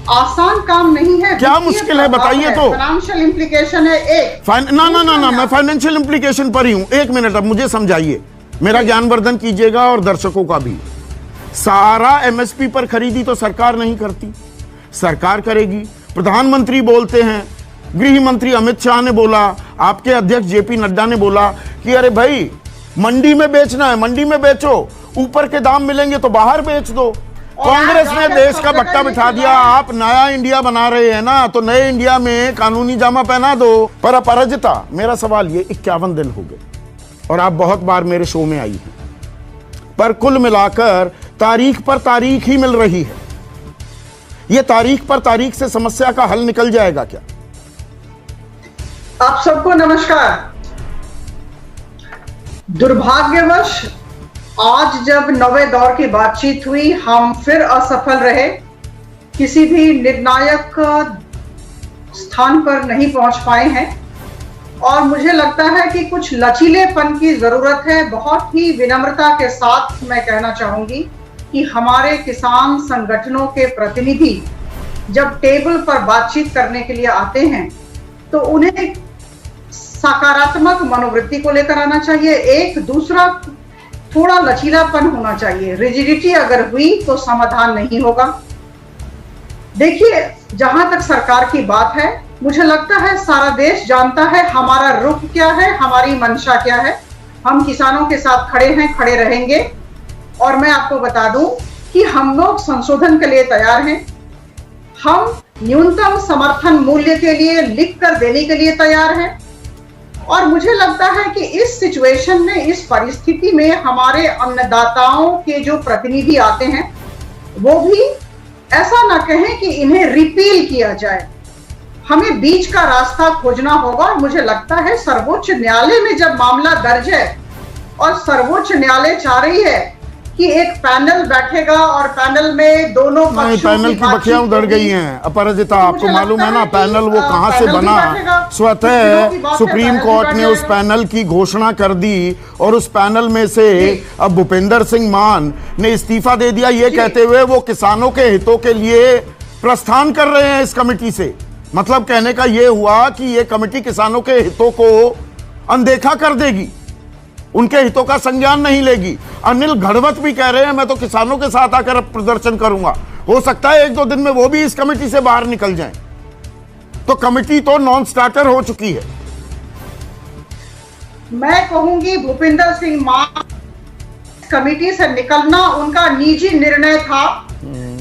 आसान काम नहीं है। क्या मुश्किल है बताइए तो। फाइनेंशियल इम्प्लीकेशन है एक। ना मैं फाइनेंशियल इम्प्लीकेशन पर ही हूं। एक मिनट, अब मुझे समझाइए, मेरा ज्ञानवर्धन कीजिएगा और दर्शकों का भी। सारा एमएसपी पर खरीदी तो सरकार नहीं करती, सरकार करेगी। प्रधानमंत्री बोलते हैं, गृह मंत्री अमित शाह ने बोला, आपके अध्यक्ष जेपी नड्डा ने बोला कि अरे भाई मंडी में बेचना है, मंडी में बेचो, ऊपर के दाम मिलेंगे तो बाहर बेच दो। कांग्रेस ने देश का बट्टा बिठा दिया। आप नया इंडिया बना रहे हैं ना, तो नए इंडिया में कानूनी जामा पहना दो। पर अपराजिता, मेरा सवाल ये, 51 दिन हो गए और आप बहुत बार मेरे शो में आई हैं, पर कुल मिलाकर तारीख पर तारीख ही मिल रही है। ये तारीख पर तारीख से समस्या का हल निकल जाएगा क्या? आप सबको नमस्कार। दुर्भाग्यवश आज जब नवे दौर की बातचीत हुई, हम फिर असफल रहे, किसी भी निर्णायक स्थान पर नहीं पहुंच पाए हैं। और मुझे लगता है कि कुछ लचीलेपन की जरूरत है। बहुत ही विनम्रता के साथ मैं कहना चाहूंगी कि हमारे किसान संगठनों के प्रतिनिधि जब टेबल पर बातचीत करने के लिए आते हैं तो उन्हें सकारात्मक मनोवृत्ति को लेकर आना चाहिए। एक दूसरा, थोड़ा लचीलापन होना चाहिए। रिजिडिटी अगर हुई तो समाधान नहीं होगा। देखिए, जहां तक सरकार की बात है, मुझे लगता है सारा देश जानता है हमारा रुख क्या है, हमारी मंशा क्या है। हम किसानों के साथ खड़े हैं, खड़े रहेंगे। और मैं आपको बता दूं कि हम लोग संशोधन के लिए तैयार हैं। हम न्यूनतम समर्थन मूल्य के लिए लिख कर देने के लिए तैयार हैं। और मुझे लगता है कि इस सिचुएशन में, इस परिस्थिति में हमारे अन्नदाताओं के जो प्रतिनिधि आते हैं वो भी ऐसा ना कहें कि इन्हें रिपील किया जाए। हमें बीच का रास्ता खोजना होगा। और मुझे लगता है सर्वोच्च न्यायालय में जब मामला दर्ज है और सर्वोच्च न्यायालय चाह रही है कि एक पैनल बैठेगा और पैनल में दोनों पैनल की बखियां उधड़ गई हैं। अपराजिता, आपको मालूम है ना पैनल वो कहां से बना? स्वतः सुप्रीम कोर्ट ने उस पैनल की घोषणा कर दी और उस पैनल में से अब भूपेंद्र सिंह मान ने इस्तीफा दे दिया, ये कहते हुए वो किसानों के हितों के लिए प्रस्थान कर रहे हैं इस कमेटी से। मतलब कहने का ये हुआ कि ये कमेटी किसानों के हितों को अनदेखा कर देगी, उनके हितों का संज्ञान नहीं लेगी। अनिल घड़वत भी कह रहे हैं मैं तो किसानों के साथ आकर प्रदर्शन करूंगा। हो सकता है 1-2 दिन में वो भी इस कमेटी से बाहर निकल जाएं। तो कमेटी तो नॉन स्टार्टर हो चुकी है। मैं कहूंगी भूपेंद्र सिंह मान कमेटी से निकलना उनका निजी निर्णय था।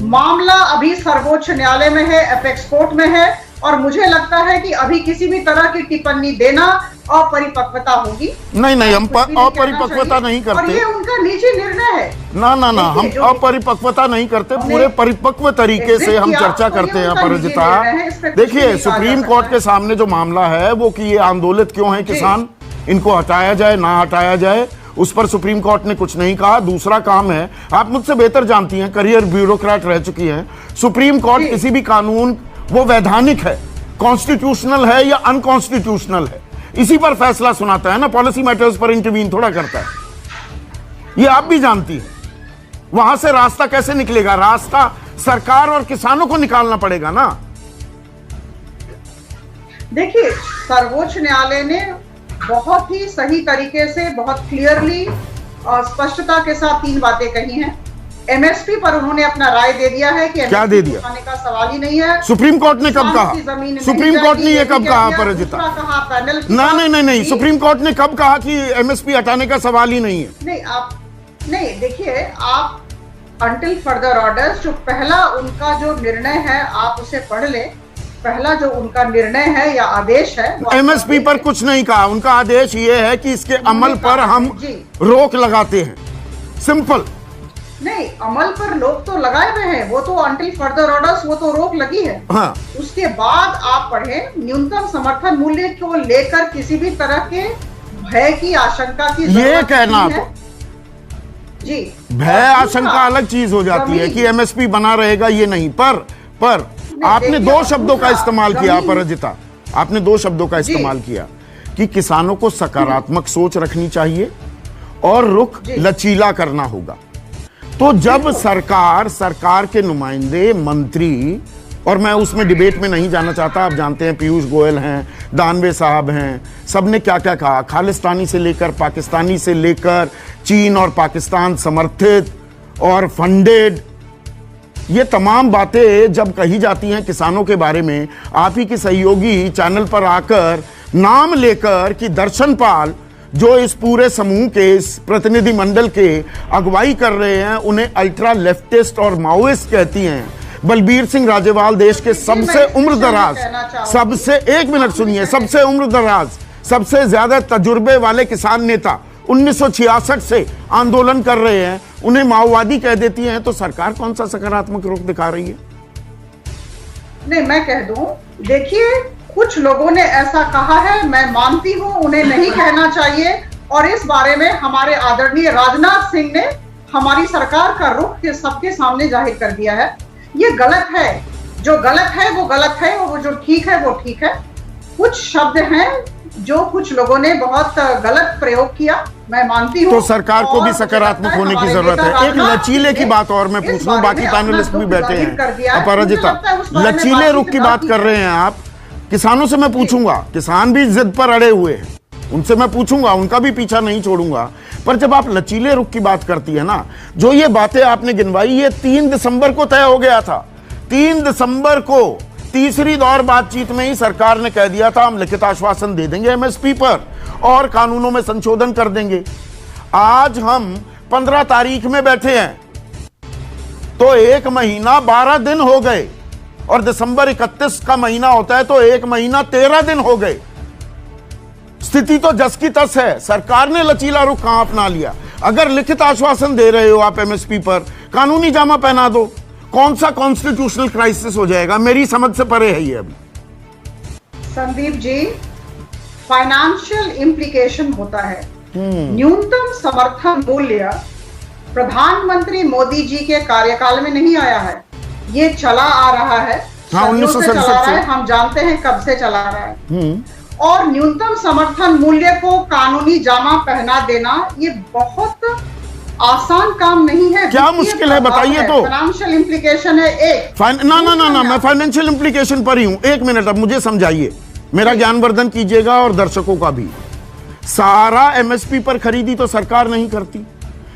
मामला अभी सर्वोच्च न्यायालय में है, एपेक्स कोर्ट में है। और मुझे लगता है कि अभी किसी भी तरह की टिप्पणी देना अपरिपक्वता होगी। नहीं, हम अपरिपक्वता नहीं करते। और ये उनका निजी निर्णय है। ना, हम अपरिपक्वता नहीं करते। पूरे परिपक्व तरीके से हम चर्चा करते हैं। अपराजिता, देखिए, सुप्रीम कोर्ट के सामने जो मामला है वो कि ये आंदोलित क्यों है किसान, इनको हटाया जाए ना हटाया जाए, उस पर सुप्रीम कोर्ट ने कुछ नहीं कहा। दूसरा काम है, आप मुझसे बेहतर जानती हैं, करियर ब्यूरोक्रेट रह चुकी हैं, सुप्रीम कोर्ट किसी भी कानून, वो वैधानिक है, कॉन्स्टिट्यूशनल है या अनकॉन्स्टिट्यूशनल है, इसी पर फैसला सुनाता है ना, पॉलिसी मैटर्स पर इंटरवीन थोड़ा करता है। ये आप भी जानती हैं। वहां से रास्ता कैसे निकलेगा? रास्ता सरकार और किसानों को निकालना पड़ेगा ना। देखिए, सर्वोच्च न्यायालय ने बहुत ही सही तरीके से, बहुत क्लियरली और स्पष्टता के साथ 3 बातें कही हैं। एमएसपी पर उन्होंने अपना राय दे दिया है कि क्या दे दिया? खाने का सवाल ही नहीं है। सुप्रीम कोर्ट ने कब कहा? सुप्रीम कोर्ट ने ये कब कहा? अपराजिता, नहीं, सुप्रीम कोर्ट ने कब कहा कि एमएसपी हटाने का सवाल ही नहीं है? नहीं, देखिए, आप अंटिल फर्दर ऑर्डर्स, जो पहला उनका जो निर्णय है आप उसे पढ़ ले। पहला जो उनका निर्णय है या आदेश है, एमएसपी पर कुछ नहीं कहा। उनका आदेश ये है कि इसके अमल पर हम रोक लगाते हैं। सिंपल। नहीं, अमल पर लोग तो लगाए हुए हैं, वो तो अंटिल फर्दर ऑर्डर्स, वो तो रोक लगी है। हाँ। उसके बाद आप पढ़ें, न्यूनतम समर्थन मूल्य को लेकर किसी भी तरह के भय की आशंका की ये कहना तो जी, भय आशंका अलग चीज हो जाती है कि एमएसपी बना रहेगा, ये नहीं। पर आपने 2 शब्दों का इस्तेमाल किया। अपराजिता, आपने 2 शब्दों का इस्तेमाल किया कि किसानों को सकारात्मक सोच रखनी चाहिए और रुख लचीला करना होगा। तो जब सरकार के नुमाइंदे, मंत्री और मैं उसमें डिबेट में नहीं जाना चाहता। आप जानते हैं पीयूष गोयल हैं, दानवे साहब हैं, सब ने क्या क्या कहा, खालिस्तानी से लेकर पाकिस्तानी से लेकर चीन और पाकिस्तान समर्थित और फंडेड, ये तमाम बातें जब कही जाती हैं किसानों के बारे में, आप ही के सहयोगी चैनल पर आकर नाम लेकर कि दर्शन पाल जो इस पूरे समूह के, इस प्रतिनिधि मंडल के अगुवाई कर रहे हैं, उन्हें अल्ट्रा लेफ्टिस्ट और माओइस्ट कहती हैं। बलबीर सिंह राजेवाल देश के सबसे उम्रदराज, सबसे, एक मिनट सुनिए, सबसे उम्रदराज, सबसे ज्यादा तजुर्बे वाले किसान नेता 1966 से आंदोलन कर रहे हैं, उन्हें माओवादी कह देती हैं, तो सरकार कौन सा सकारात्मक रुख दिखा रही है? नहीं, मैं कह दूं, देखिए कुछ लोगों ने ऐसा कहा है, मैं मानती हूं उन्हें नहीं कहना चाहिए, और इस बारे में हमारे आदरणीय राजनाथ सिंह ने हमारी सरकार का रुख सबके सामने जाहिर कर दिया है। ये गलत है, जो गलत है वो गलत है, और वो जो ठीक है वो ठीक है। कुछ शब्द हैं जो कुछ लोगों ने बहुत गलत प्रयोग किया, मैं मानती हूँ। तो सरकार को भी सकारात्मक होने की जरूरत है। एक लचीले की बात और मैं पूछ लूं, बाकी पैनलिस्ट भी बैठे हैं, अपराजिता, लचीले रुख की बात कर रहे हैं आप, किसानों से मैं पूछूंगा, किसान भी जिद पर अड़े हुए हैं, उनसे मैं पूछूंगा, उनका भी पीछा नहीं छोड़ूंगा। पर जब आप लचीले रुख की बात करती है ना, जो ये बातें आपने गिनवाई, ये 3 दिसंबर को तय हो गया था। 3 दिसंबर को तीसरी दौर बातचीत में ही सरकार ने कह दिया था हम लिखित आश्वासन दे देंगे एमएसपी पर और कानूनों में संशोधन कर देंगे। आज हम 15 तारीख में बैठे हैं, तो 1 महीना 12 दिन हो गए, और दिसंबर 31 का महीना होता है तो 1 महीना 13 दिन हो गए। स्थिति तो जस की तस है। सरकार ने लचीला रुख कहां अपना लिया? अगर लिखित आश्वासन दे रहे हो आप एमएसपी पर, कानूनी जामा पहना दो। कौन सा कॉन्स्टिट्यूशनल क्राइसिस हो जाएगा? मेरी समझ से परे है ये। अभी संदीप जी, फाइनेंशियल इंप्लीकेशन होता है। न्यूनतम समर्थन मूल्य प्रधानमंत्री मोदी जी के कार्यकाल में नहीं आया है, ये चला आ रहा है, हाँ, 1967 से। हम जानते हैं कब से चला रहा है। और न्यूनतम समर्थन मूल्य को कानूनी जामा पहना देना ये बहुत आसान काम नहीं है। क्या मुश्किल है बताइए तो। फाइनेंशियल इंप्लीकेशन है एक। ना मैं फाइनेंशियल इंप्लीकेशन पर ही हूं। 1 मिनट, अब मुझे समझाइए, मेरा ज्ञानवर्धन कीजिएगा और दर्शकों का भी। सारा एमएसपी पर खरीदी तो सरकार नहीं करती,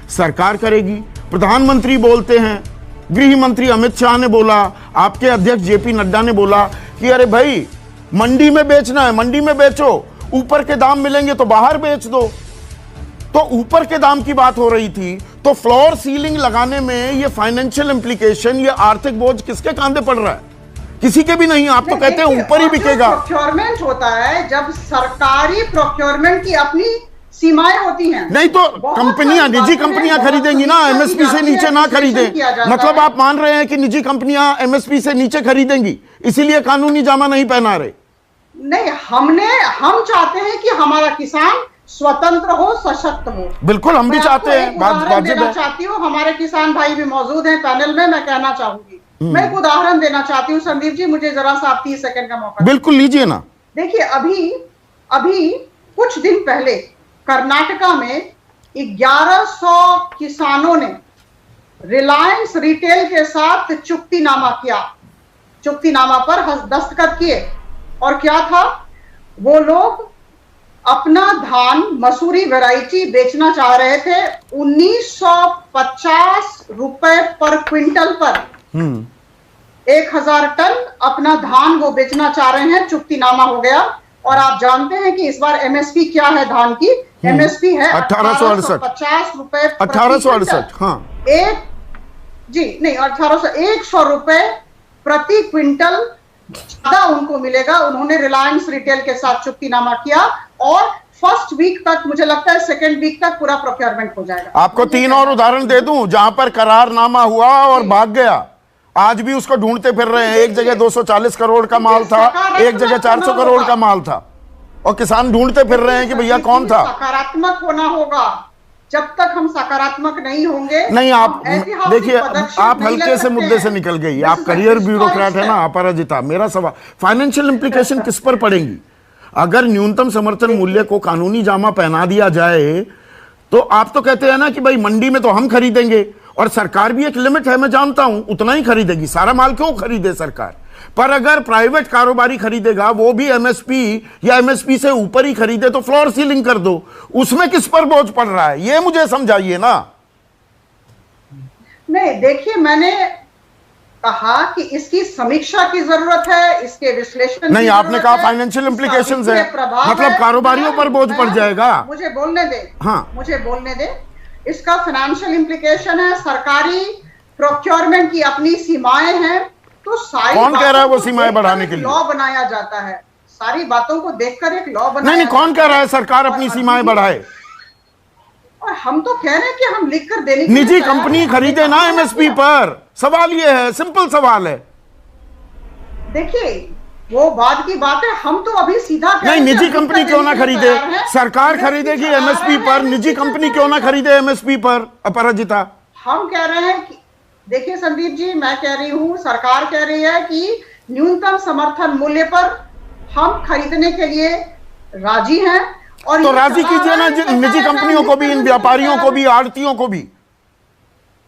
सरकार करेगी। प्रधानमंत्री बोलते हैं, गृह मंत्री अमित शाह ने बोला, आपके अध्यक्ष जेपी नड्डा ने बोला कि अरे भाई मंडी में बेचना है, मंडी में बेचो, ऊपर के दाम मिलेंगे तो बाहर बेच दो। तो ऊपर के दाम की बात हो रही थी, तो फ्लोर सीलिंग लगाने में ये फाइनेंशियल इंप्लीकेशन, ये आर्थिक बोझ किसके कंधे पड़ रहा है? किसी के भी नहीं। आप तो कहते हैं ऊपर ही बिकेगा। प्रोक्योरमेंट होता है, जब सरकारी प्रोक्योरमेंट की अपनी सीमाएं होती हैं। नहीं तो कंपनियां, निजी कंपनियां खरीदेंगी ना, एमएसपी से नीचे ना खरीदें। मतलब आप मान रहे हैं कि निजी कंपनियां एमएसपी से नीचे खरीदेंगी, इसीलिए कानूनी जामा नहीं पहना रहे? नहीं, हम चाहते हैं कि हमारा किसान स्वतंत्र हो, सशक्त हो। बिल्कुल, हम भी चाहते हैं। बात देना चाहती हूँ, हमारे किसान भाई भी मौजूद हैं पैनल में, मैं कहना चाहूंगी, मैं एक उदाहरण देना चाहती हूँ। संदीप जी, मुझे जरा सा आप 30 सेकंड का मौका। बिल्कुल लीजिए ना। देखिए, अभी कुछ दिन पहले कर्नाटका में 1100 किसानों ने रिलायंस रिटेल के साथ चुक्तिनामा किया, चुक्तिनामा पर दस्तखत किए। और क्या था, वो लोग अपना धान मसूरी वैरायटी बेचना चाह रहे थे 1950 रुपए पर क्विंटल पर। 1000 टन अपना धान वो बेचना चाह रहे हैं, चुक्तिनामा हो गया। और आप जानते हैं कि इस बार एमएसपी क्या है धान की? एमएसपी है 1850 रुपए, 1868, हाँ, 100 रुपए प्रति क्विंटल ज्यादा उनको मिलेगा। उन्होंने रिलायंस रिटेल के साथ चुक्तिनामा किया, और फर्स्ट वीक तक, मुझे लगता है सेकेंड वीक तक पूरा प्रोक्योरमेंट हो जाएगा। आपको 3 और उदाहरण दे दूं जहां पर करारनामा हुआ और भाग गया, आज भी उसको ढूंढते फिर रहे हैं। एक जगह 240 करोड़ का माल था, एक जगह 400 करोड़ का माल था, और किसान ढूंढते फिर रहे हैं कि भैया कौन था। सकारात्मक होना होगा। जब तक हम सकारात्मक नहीं होंगे, नहीं, आप देखिए, आप हल्के से मुद्दे से निकल गई। आप करियर ब्यूरोक्रेट है ना अपराजिता। मेरा सवाल, फाइनेंशियल इंप्लीकेशन किस पर पड़ेंगी? अगर न्यूनतम समर्थन मूल्य को कानूनी जामा पहना दिया जाए, तो आप तो कहते हैं ना कि भाई मंडी में तो हम खरीदेंगे, और सरकार भी एक लिमिट है, मैं जानता हूं, उतना ही खरीदेगी। सारा माल क्यों खरीदे सरकार? पर अगर प्राइवेट कारोबारी खरीदेगा वो भी एमएसपी या एमएसपी से ऊपर ही खरीदे तो फ्लोर सीलिंग कर दो, उसमें किस पर बोझ पड़ रहा है, ये मुझे समझाइए ना। नहीं, देखिए, मैंने कहा कि इसकी समीक्षा की जरूरत है, इसके विश्लेषण नहीं, आपने कहा फाइनेंशियल इंप्लीकेशंस है, मतलब कारोबारियों पर बोझ पड़ जाएगा। मुझे बोलने दे, हाँ, मुझे बोलने दे। इसका फाइनेंशियल इंप्लीकेशन है, सरकारी प्रोक्योरमेंट की अपनी सीमाएं हैं, तो सारी कौन कह रहा है वो सीमाएं बढ़ाने के लिए? लॉ बनाया जाता है, सारी बातों को देखकर एक लॉ बनाया। नहीं, कौन कह रहा है सरकार अपनी सीमाएं बढ़ाए? और हम तो कह रहे हैं कि हम लिख कर देने, निजी कंपनी खरीदे ना एमएसपी पर, सवाल ये है, सिंपल सवाल है। देखिए, वो बाद की बात है, हम तो अभी सीधा नहीं, निजी कंपनी क्यों ना खरीदे, सरकार खरीदेगी एमएसपी पर, निजी कंपनी क्यों ना खरीदे एमएसपी पर? अपराजिता, हम कह रहे हैं कि देखिए संदीप जी, मैं कह रही हूं, सरकार कह रही है कि न्यूनतम समर्थन मूल्य पर हम खरीदने के लिए राजी हैं, और तो राजी कीजिए ना निजी कंपनियों को भी, इन व्यापारियों को भी, आड़तियों को भी।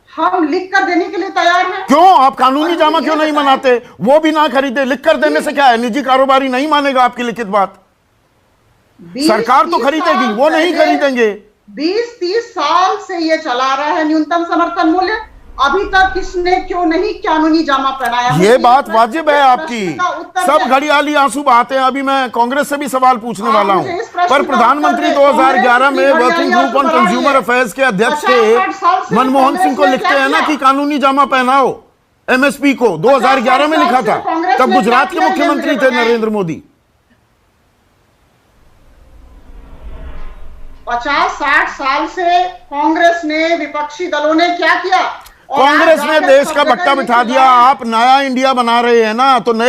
हम लिख कर देने के लिए तैयार हैं। क्यों आप कानूनी जामा क्यों नहीं मनाते? वो भी ना खरीदे, लिख कर देने से क्या है? निजी कारोबारी नहीं मानेगा आपकी लिखित बात, सरकार तो खरीदेगी, वो नहीं खरीदेंगे। 20-30 साल से ये चला रहा है न्यूनतम समर्थन मूल्य, अभी तक किसने क्यों नहीं कानूनी जामा पहनाया? ये बात वाजिब है आपकी, सब घड़ियाली आंसू बहाते हैं। अभी मैं कांग्रेस से भी सवाल पूछने वाला हूं, पर प्रधानमंत्री 2011 में working group on consumer affairs के अध्यक्ष थे मनमोहन सिंह को लिखते हैं ना कि कानूनी जामा पहनाओ एमएसपी को, 2011 में लिखा था, तब गुजरात के मुख्यमंत्री थे नरेंद्र मोदी। 50-60 साल से कांग्रेस ने, विपक्षी दलों ने क्या किया? कांग्रेस ने देश का भट्टा बिठा दिया। आप नया इंडिया बना रहे हैं ना, तो नए